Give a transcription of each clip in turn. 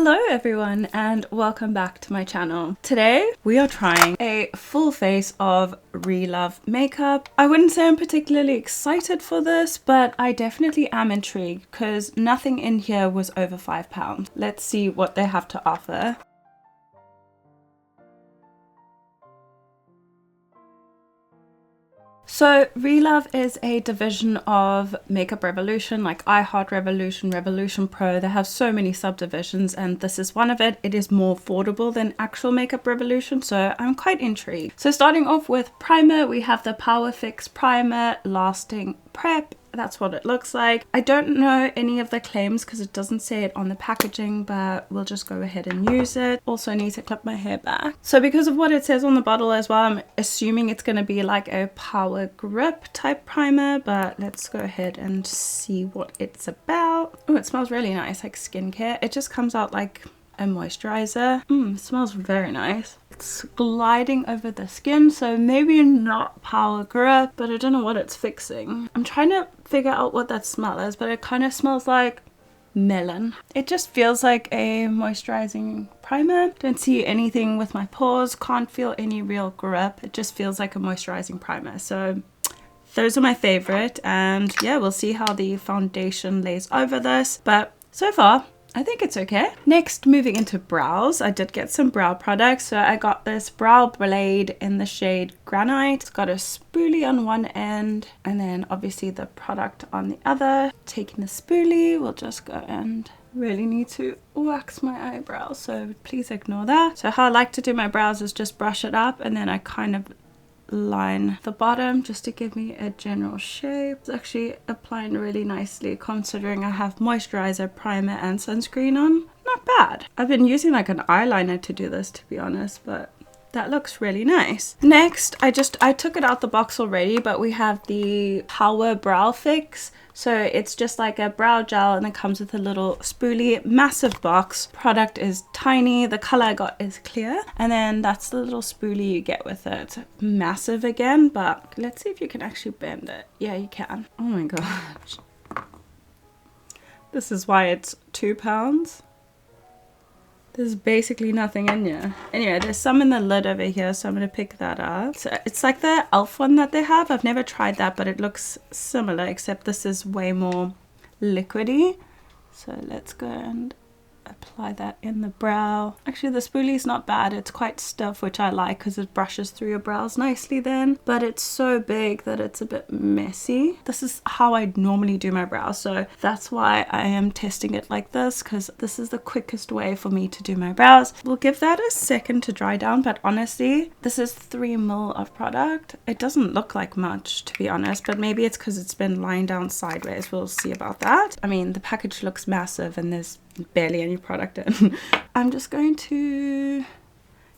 Hello everyone and welcome back to my channel. Today we are trying a full face of ReLove makeup. I wouldn't say I'm particularly excited for this, but I definitely am intrigued because nothing in here was over £5. Let's see what they have to offer. So ReLove is a division of Makeup Revolution, like iHeart Revolution, Revolution Pro. They have so many subdivisions and this is one of it. It is more affordable than actual Makeup Revolution, so I'm quite intrigued. So starting off with primer, we have the Power Fix Primer Lasting Prep. That's what it looks like. I don't know any of the claims because it doesn't say it on the packaging, but we'll just go ahead and use it. Also, I need to clip my hair back. So because of what it says on the bottle as well, I'm assuming it's going to be like a power grip type primer, but let's go ahead and see what it's about. Oh, it smells really nice, like skincare. It just comes out like a moisturizer. It smells very nice. It's gliding over the skin, so maybe not power grip, but I don't know what it's fixing. I'm trying to figure out what that smell is, but it kind of smells like melon. It just feels like a moisturizing primer. Don't see anything with my pores, can't feel any real grip. It just feels like a moisturizing primer. So those are my favorite, and yeah, we'll see how the foundation lays over this, but so far I think it's okay. Next, moving into brows, I did get some brow products. So I got this brow blade in the shade Granite. It's got a spoolie on one end and then obviously the product on the other. Taking the spoolie, we'll just go and really need to wax my eyebrows, so please ignore that. So how I like to do my brows is just brush it up and then I kind of line the bottom just to give me a general shape. It's actually applying really nicely considering I have moisturizer, primer and sunscreen on. Not bad. I've been using like an eyeliner to do this, to be honest, but that looks really nice. Next, I took it out the box already, but we have the Power Brow Fix. So it's just like a brow gel and it comes with a little spoolie. Massive box. Product is tiny. The color I got is clear. And then that's the little spoolie you get with it. Massive again, but let's see if you can actually bend it. Yeah, you can. Oh my gosh. This is why it's £2. There's basically nothing in here. Anyway, there's some in the lid over here, so I'm going to pick that up. So it's like the e.l.f. one that they have. I've never tried that, but it looks similar, except this is way more liquidy. So let's go and apply that in the brow. Actually, the spoolie is not bad. It's quite stiff, which I like because it brushes through your brows nicely then. But it's so big that it's a bit messy. This is how I normally do my brows, so that's why I am testing it like this, because this is the quickest way for me to do my brows. We'll give that a second to dry down, but honestly, this is 3 ml of product. It doesn't look like much, to be honest, but maybe it's because it's been lying down sideways. We'll see about that. I mean, the package looks massive and there's barely any product in. I'm just going to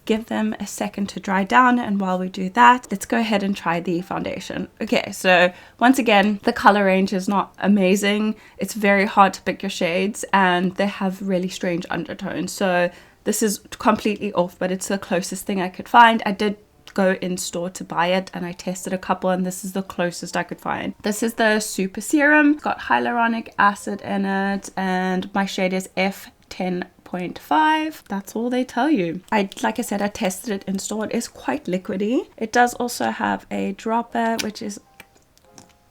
give them a second to dry down, and while we do that, let's go ahead and try the foundation. Okay, so once again, the color range is not amazing. It's very hard to pick your shades and they have really strange undertones, so this is completely off, but it's the closest thing I could find. I did go in store to buy it and I tested a couple and this is the closest I could find. This is the Super Serum. It's got hyaluronic acid in it and my shade is F10.5. That's all they tell you. Like I said, I tested it in store. It is quite liquidy. It does also have a dropper, which is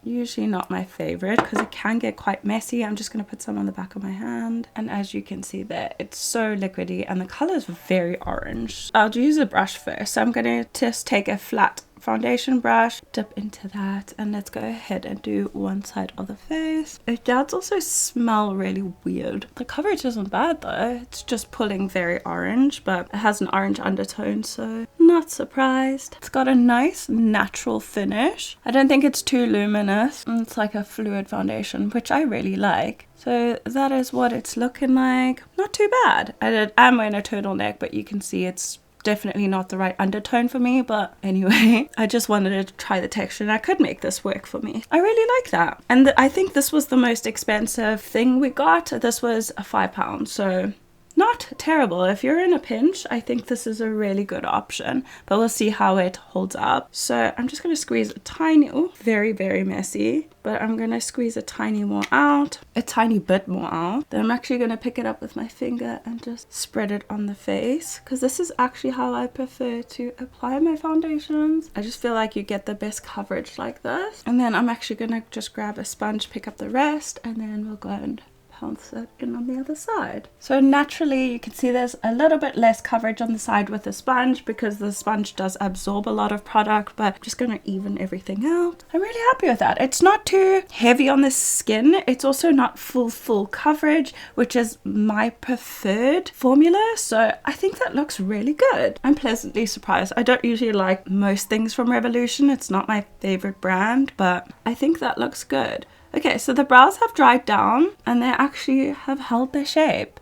usually not my favorite because it can get quite messy. I'm just going to put some on the back of my hand, and as you can see there, it's so liquidy and the color is very orange. I'll use a brush first, so I'm going to just take a flat foundation brush, dip into that, and let's go ahead and do one side of the face. It does also smell really weird. The coverage isn't bad though. It's just pulling very orange, but it has an orange undertone, so not surprised. It's got a nice natural finish. I don't think it's too luminous. It's like a fluid foundation, which I really like. So that is what it's looking like. Not too bad. I'm wearing a turtleneck, but you can see it's definitely not the right undertone for me, but anyway, I just wanted to try the texture and I could make this work for me. I really like that, and I think this was the most expensive thing we got. This was £5, so not terrible. If you're in a pinch, I think this is a really good option, but we'll see how it holds up. So I'm just going to squeeze a tiny, oh, very, very messy, but I'm going to squeeze a tiny more out, a tiny bit more out. Then I'm actually going to pick it up with my finger and just spread it on the face, because this is actually how I prefer to apply my foundations. I just feel like you get the best coverage like this. And then I'm actually going to just grab a sponge, pick up the rest, and then we'll go and pounce it in on the other side. So naturally you can see there's a little bit less coverage on the side with the sponge, because the sponge does absorb a lot of product, but I'm just going to even everything out. I'm really happy with that. It's not too heavy on the skin. It's also not full coverage, which is my preferred formula. So I think that looks really good. I'm pleasantly surprised. I don't usually like most things from Revolution. It's not my favorite brand, but I think that looks good. Okay, so the brows have dried down and they actually have held their shape.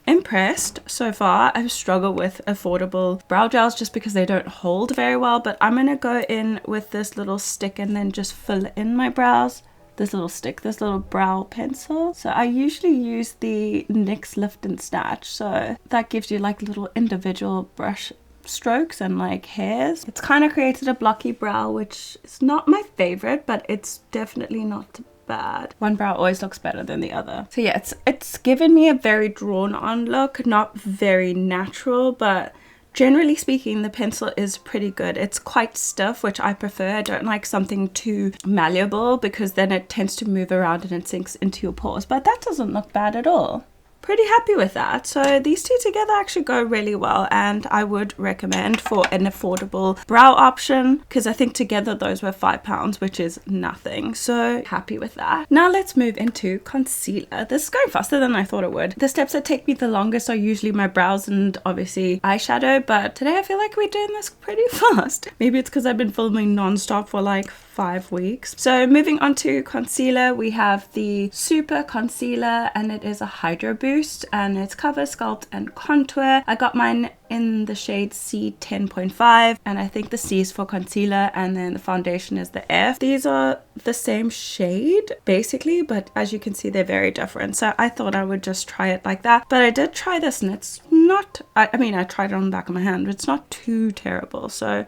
Impressed so far. I've struggled with affordable brow gels just because they don't hold very well, but I'm going to go in with this little stick and then just fill in my brows. This little stick, this little brow pencil. So I usually use the NYX Lift and Snatch, so that gives you like little individual brush strokes and like hairs. It's kind of created a blocky brow, which is not my favorite, but it's definitely not bad. One brow always looks better than the other. So yeah, it's given me a very drawn on look, not very natural, but generally speaking the pencil is pretty good. It's quite stiff, which I prefer. I don't like something too malleable, because then it tends to move around and it sinks into your pores, but that doesn't look bad at all. Pretty happy with that. So these two together actually go really well, and I would recommend for an affordable brow option, because I think together those were £5, which is nothing. So happy with that. Now let's move into concealer. This is going faster than I thought it would. The steps that take me the longest are usually my brows and obviously eyeshadow, but today I feel like we're doing this pretty fast. Maybe it's because I've been filming non-stop for like 5 weeks. So moving on to concealer, we have the Super Concealer, and it is a Hydro Boost, and it's Cover, Sculpt and Contour. I got mine in the shade C10.5, and I think the C is for concealer and then the foundation is the F. These are the same shade basically, but as you can see they're very different, so I thought I would just try it like that. But I did try this and it's not, I mean I tried it on the back of my hand, it's not too terrible. So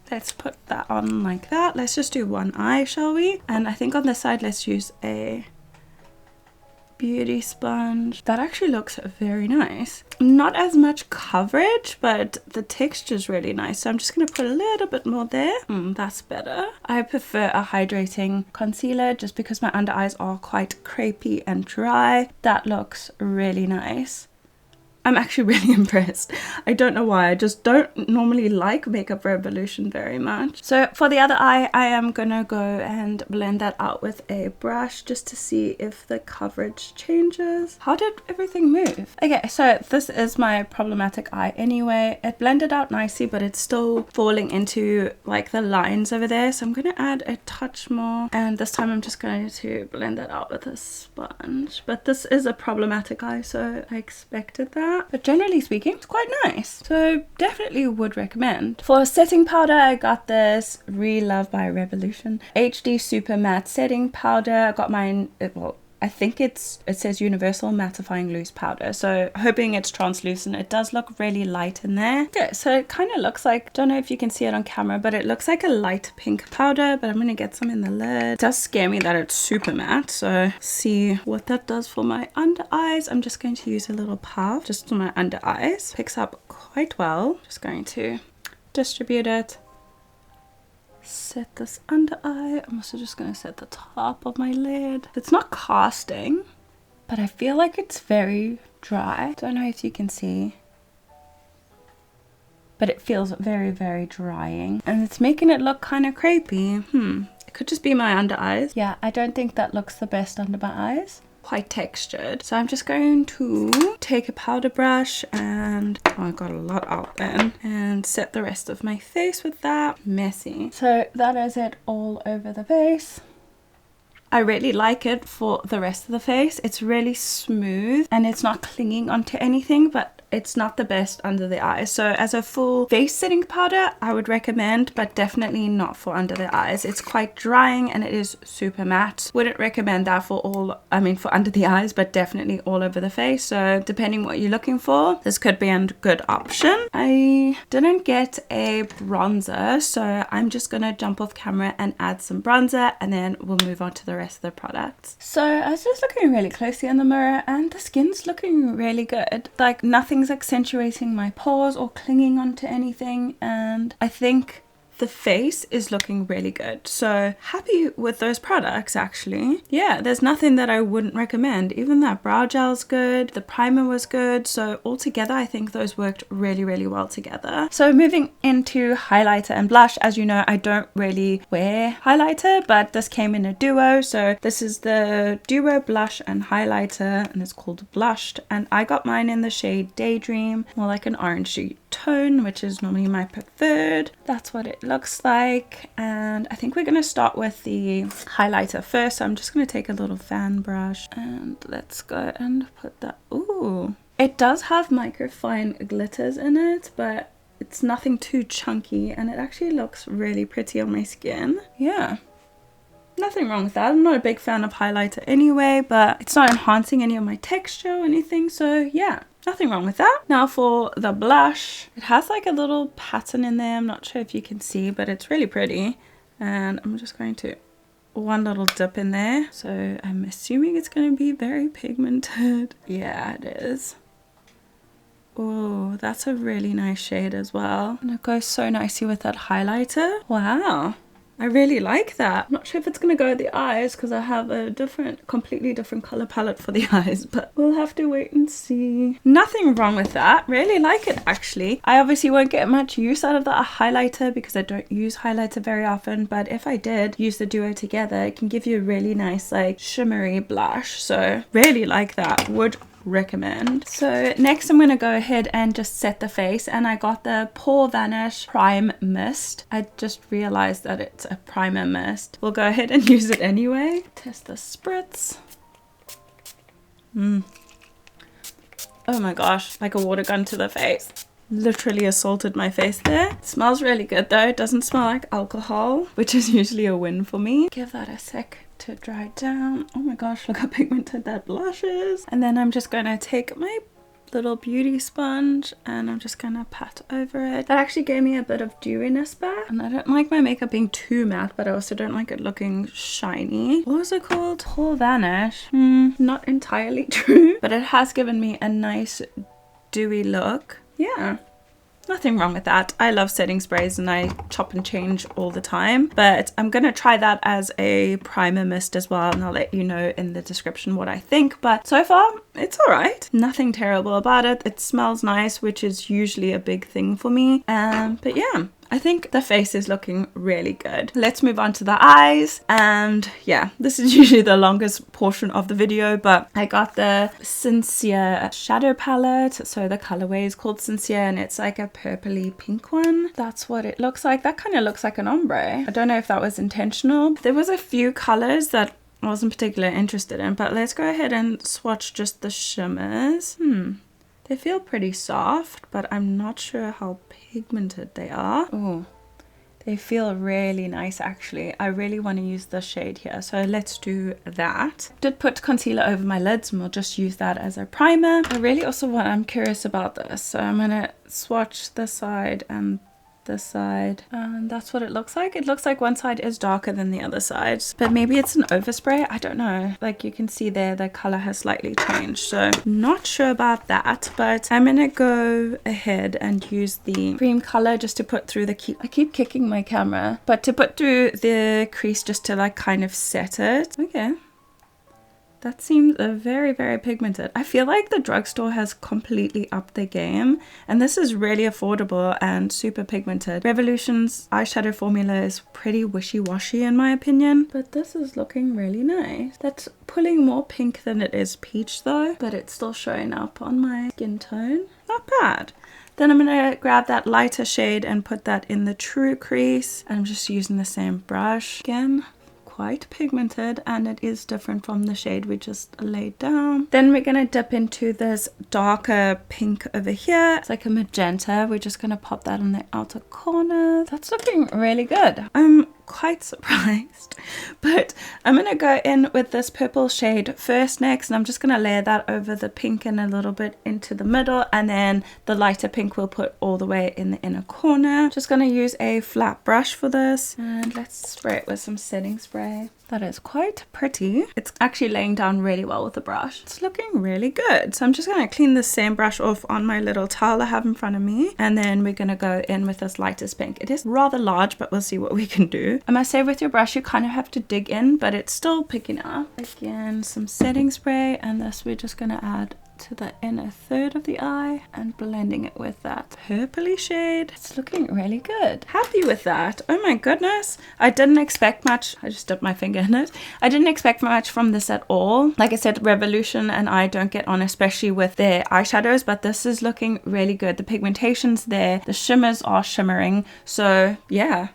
let's put that on like that. Let's just do one eye, shall we? And I think on this side let's use a beauty sponge. That actually looks very nice. Not as much coverage, but the texture is really nice, so I'm just going to put a little bit more there. That's better. I prefer a hydrating concealer just because my under eyes are quite crepey and dry. That looks really nice. I'm actually really impressed. I don't know why. I just don't normally like Makeup Revolution very much. So for the other eye, I am gonna go and blend that out with a brush just to see if the coverage changes. How did everything move? Okay, so this is my problematic eye anyway. It blended out nicely, but it's still falling into like the lines over there. So I'm gonna add a touch more. And this time I'm just going to blend that out with a sponge. But this is a problematic eye, so I expected that. But generally speaking, it's quite nice, so definitely would recommend. For setting powder, I got this ReLove by Revolution HD Super Matte Setting Powder. I got mine, well, I think it says Universal Mattifying Loose Powder, so hoping it's translucent. It does look really light in there. Yeah, so it kind of looks like, don't know if you can see it on camera, but it looks like a light pink powder, but I'm going to get some in the lid. It does scare me that it's super matte, so see what that does for my under eyes. I'm just going to use a little puff just on my under eyes. Picks up quite well. Just going to distribute it. Set this under eye. I'm also just going to set the top of my lid. It's not casting, but I feel like it's very dry. Don't know if you can see, but it feels very, very drying, and it's making it look kind of crepey. It could just be my under eyes. Yeah, I don't think that looks the best under my eyes. Quite textured. So I'm just going to take a powder brush and, oh, I got a lot out then, and set the rest of my face with that. Messy. So that is it all over the face. I really like it for the rest of the face. It's really smooth and it's not clinging onto anything, but it's not the best under the eyes. So as a full face setting powder, I would recommend, but definitely not for under the eyes. It's quite drying and it is super matte. Wouldn't recommend that for for under the eyes, but definitely all over the face. So depending what you're looking for, this could be a good option. I didn't get a bronzer, so I'm just gonna jump off camera and add some bronzer, and then we'll move on to the rest of the products. So I was just looking really closely in the mirror and the skin's looking really good. Like nothing's accentuating my pores or clinging onto anything, and I think the face is looking really good. So happy with those products actually. Yeah, there's nothing that I wouldn't recommend. Even that brow gel's good, the primer was good. So altogether I think those worked really, really well together. So moving into highlighter and blush, as you know, I don't really wear highlighter, but this came in a duo. So this is the duo blush and highlighter, and it's called Blushed, and I got mine in the shade Daydream, more like an orangey tone, which is normally my preferred. That's what it looks like, and I think we're going to start with the highlighter first. So I'm just going to take a little fan brush and let's go and put that. Ooh, it does have microfine glitters in it, but it's nothing too chunky, and it actually looks really pretty on my skin. Yeah, nothing wrong with that. I'm not a big fan of highlighter anyway, but it's not enhancing any of my texture or anything, so yeah, nothing wrong with that. Now for the blush, it has like a little pattern in there. I'm not sure if you can see, but it's really pretty. And I'm just going to one little dip in there. So I'm assuming it's going to be very pigmented. Yeah, it is. Oh, that's a really nice shade as well. And it goes so nicely with that highlighter. Wow. I really like that. I'm not sure if it's going to go with the eyes because I have a completely different color palette for the eyes, but we'll have to wait and see. Nothing wrong with that. Really like it actually. I obviously won't get much use out of the highlighter because I don't use highlighter very often, but if I did use the duo together, it can give you a really nice like shimmery blush. So really like that. Would recommend. So next I'm going to go ahead and just set the face, and I got the Pore Vanish Prime Mist. I just realized that it's a primer mist. We'll go ahead and use it anyway. Test the spritz. Oh my gosh, like a water gun to the face. Literally assaulted my face there. It smells really good though. It doesn't smell like alcohol, which is usually a win for me. Give that a sec to dry down. Oh my gosh, look how pigmented that blush is. And then I'm just going to take my little beauty sponge and I'm just going to pat over it. That actually gave me a bit of dewiness back, and I don't like my makeup being too matte, but I also don't like it looking shiny. What was it called? Pore Vanish. Not entirely true, but it has given me a nice dewy look. Yeah, nothing wrong with that. I love setting sprays and I chop and change all the time, but I'm gonna try that as a primer mist as well, and I'll let you know in the description what I think. But so far it's all right, nothing terrible about it. It smells nice, which is usually a big thing for me. But yeah, I think the face is looking really good. Let's move on to the eyes. And yeah, this is usually the longest portion of the video, but I got the Sincere shadow palette. So the colorway is called Sincere and it's like a purpley pink one. That's what it looks like. That kind of looks like an ombre. I don't know if that was intentional. There was a few colors that I wasn't particularly interested in, but let's go ahead and swatch just the shimmers. They feel pretty soft, but I'm not sure how pigmented they are. Oh, they feel really nice actually. I really want to use the shade here, so let's do that. Did put concealer over my lids and we'll just use that as a primer. I'm curious about this, so I'm gonna swatch this side and this side, and that's what it looks like. It looks like one side is darker than the other side, but maybe it's an overspray. I don't know. Like you can see there, the color has slightly changed, so not sure about that. But I'm gonna go ahead and use the cream color just to put through the I keep kicking my camera, but to put through the crease just to like kind of set it. Okay. That seems very, very pigmented. I feel like the drugstore has completely upped their game, and this is really affordable and super pigmented. Revolution's eyeshadow formula is pretty wishy-washy in my opinion, but this is looking really nice. That's pulling more pink than it is peach though, but it's still showing up on my skin tone. Not bad. Then I'm going to grab that lighter shade and put that in the true crease. I'm just using the same brush again. quite pigmented and it is different from the shade we just laid down. Then we're going to dip into this darker pink over here. It's like a magenta. We're just going to pop that on the outer corner. That's looking really good. I'm quite surprised, but I'm gonna go in with this purple shade first next, and I'm just gonna layer that over the pink and a little bit into the middle, and then the lighter pink we'll put all the way in the inner corner. Just gonna use a flat brush for this, and let's spray it with some setting spray. That is quite pretty. It's actually laying down really well with the brush. It's looking really good. So I'm just going to clean the same brush off on my little towel I have in front of me. And then we're going to go in with this lightest pink. It is rather large, but we'll see what we can do. I must say with your brush, you kind of have to dig in, but it's still picking up. Again, some setting spray, and this we're just going to add to the inner third of the eye and blending it with that purpley shade. It's looking really good. Happy with that. Oh my goodness. I didn't expect much. I just dipped my finger in it. I didn't expect much from this at all. Like I said, Revolution and I don't get on, especially with their eyeshadows, but this is looking really good. The pigmentation's there. The shimmers are shimmering. So yeah,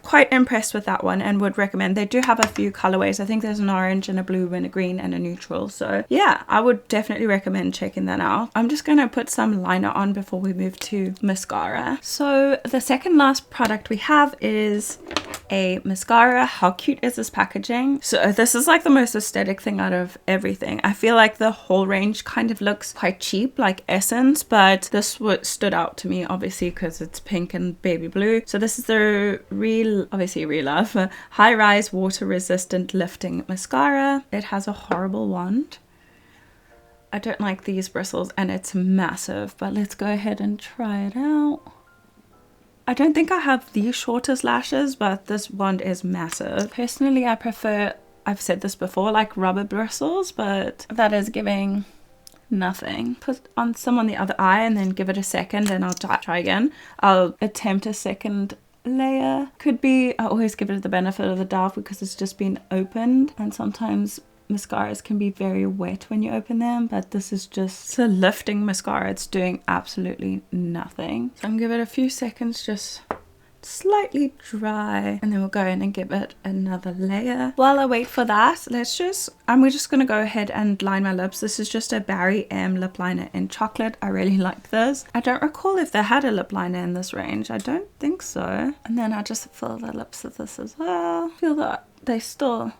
quite impressed with that one and would recommend. They do have a few colorways. I think there's an orange and a blue and a green and a neutral. So yeah, I would definitely recommend checking that out. I'm just going to put some liner on before we move to mascara. So the second last product we have is a mascara. How cute is this packaging? So this is like the most aesthetic thing out of everything. I feel like the whole range kind of looks quite cheap, like Essence, but this stood out to me obviously because it's pink and baby blue. So this is the ReLove High Rise Water Resistant Lifting Mascara. It has a horrible wand. I don't like these bristles and it's massive, but let's go ahead and try it out. I don't think I have the shortest lashes, but this wand is massive. Personally, I prefer, I've said this before, like rubber bristles, but that is giving nothing. Put on some on the other eye and then give it a second and I'll try again. I'll attempt a second layer. Could be, I always give it the benefit of the doubt because it's just been opened, and sometimes mascaras can be very wet when you open them, but this is just a lifting mascara. It's doing absolutely nothing. So I'm gonna give it a few seconds, just slightly dry, and then we'll go in and give it another layer. While I wait for that, we're just gonna go ahead and line my lips. This is just a Barry M lip liner in chocolate. I really like this. I don't recall if they had a lip liner in this range. I don't think so. And then I just fill the lips with this as well. Feel that they still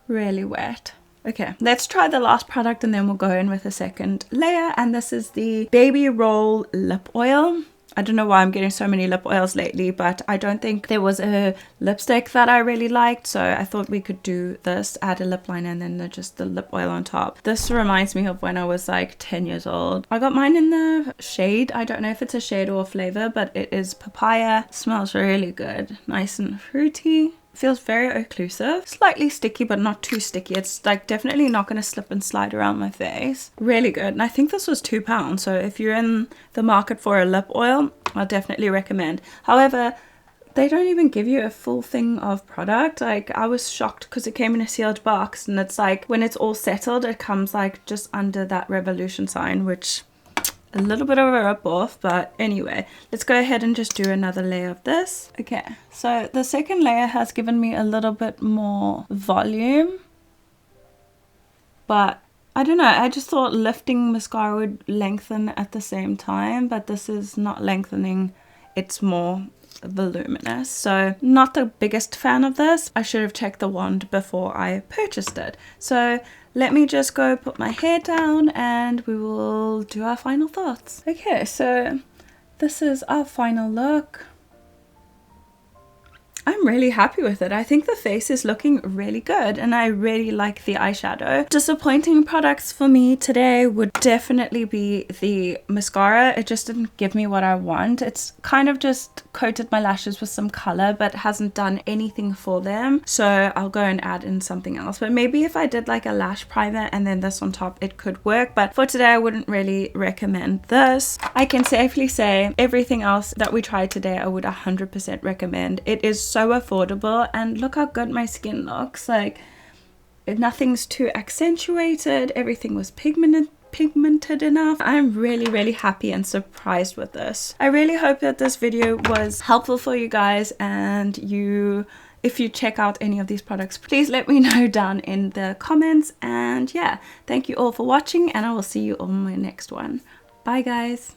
really wet. Okay, let's try the last product and then we'll go in with a second layer, and this is the Baby Roll Lip Oil. I don't know why I'm getting so many lip oils lately, but I don't think there was a lipstick that I really liked, so I thought we could do this, add a lip liner and then just the lip oil on top. This reminds me of when I was like 10 years old. I got mine in the shade, I don't know if it's a shade or a flavor, but it is papaya. Smells really good, nice and fruity. Feels very occlusive, slightly sticky but not too sticky. It's like definitely not going to slip and slide around my face. Really good, and I think this was £2, so if you're in the market for a lip oil, I'll definitely recommend. However, they don't even give you a full thing of product. Like, I was shocked because it came in a sealed box, and it's like when it's all settled it comes like just under that Revolution sign, which a little bit of a rip-off, but anyway, let's go ahead and just do another layer of this. Okay, so the second layer has given me a little bit more volume, but I don't know, I just thought lifting mascara would lengthen at the same time, but this is not lengthening, it's more voluminous. So not the biggest fan of this. I should have checked the wand before I purchased it. So let me just go put my hair down and we will do our final thoughts. Okay, so this is our final look. I'm really happy with it. I think the face is looking really good and I really like the eyeshadow. Disappointing products for me today would definitely be the mascara. It just didn't give me what I want. It's kind of just coated my lashes with some color but hasn't done anything for them. So I'll go and add in something else. But maybe if I did like a lash primer and then this on top, it could work. But for today, I wouldn't really recommend this. I can safely say everything else that we tried today, I would 100% recommend. It is so affordable and look how good my skin looks. Like, nothing's too accentuated, everything was pigmented enough. I'm really happy and surprised with this. I really hope that this video was helpful for you guys and you if you check out any of these products, please let me know down in the comments. And yeah, thank you all for watching, and I will see you on my next one. Bye guys.